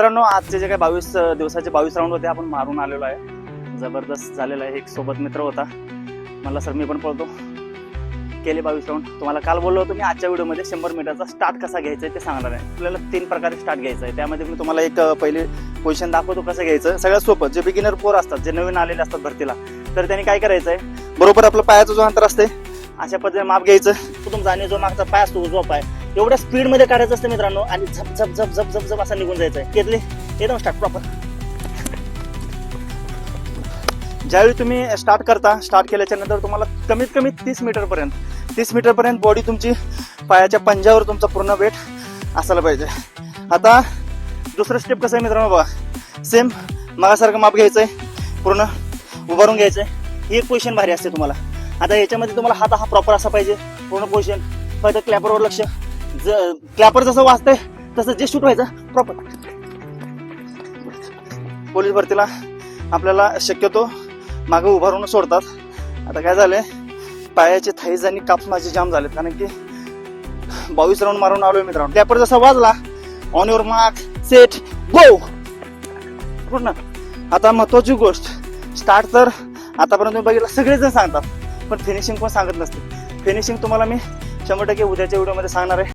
मित्रांनो, आजचे जे काही 22 दिवसाचे 22 राऊंड होते आपण मारून आलेलो आहे. जबरदस्त झालेला आहे. एक सोबत मित्र होता, मला सर मी पण पळतो, केले 22 राऊंड. तुम्हाला काल बोललो होतो मी आजच्या व्हिडिओमध्ये 100 मीटरचा स्टार्ट कसा घ्यायचा आहे ते सांगणार आहे. आपल्याला 3 प्रकारे स्टार्ट घ्यायचा आहे. त्यामध्ये मी तुम्हाला एक पहिली पोझिशन दाखवतो कसं घ्यायचं. सगळ्यात सोपं, जे बिगिनर पोर असतात, जे नवीन आलेले असतात भरतीला, तर त्यांनी काय करायचं आहे, बरोबर आपलं पायाचं जो अंतर असते अशा पद्धतीने माप घ्यायचं. तो तुमचा आणि जो मागचा पाय असतो उजवा पाय एवढ्या स्पीड मध्ये काढायचं असतं मित्रांनो, आणि झप झप झप झप झप झप असा निघून जायचं आहे. घेतले एकदम स्टार्ट प्रॉपर. ज्यावेळी तुम्ही स्टार्ट करता, स्टार्ट केल्याच्या नंतर तुम्हाला कमीत कमी 30 मीटर पर्यंत बॉडी तुमची पायाच्या पंजावर तुमचा पूर्ण वेट असायला पाहिजे. आता दुसरं स्टेप कसं आहे मित्रांनो, बघा सेम मागासारखं माप घ्यायचंय, पूर्ण उभारून घ्यायचंय. ही एक पोझिशन भारी असते तुम्हाला. आता याच्यामध्ये तुम्हाला हात हा प्रॉपर असा पाहिजे, पूर्ण पोझिशन. फक्त क्लॅपरवर लक्ष, क्लॅपर जसं वाजतंय तसं जे शूट व्हायचं प्रॉपर. पोलीस भरतीला आपल्याला शक्यतो मागं उभारून सोडतात. आता काय झालंय, पायाचे थाईज आणि काप माझे जाम झालेत, कारण की 22 राऊंड मारून आलोय मित्रांनो. क्लॅपर जसा वाजला, on your mark set go पूर्ण. आता महत्वाची गोष्ट, स्टार्ट तर आतापर्यंत तुम्ही बघितलं सगळेजण सांगतात, पण फिनिशिंग पण सांगत नसते. फिनिशिंग तुम्हाला मी 100% उद्याच्या व्हिडिओमध्ये सांगणार आहे.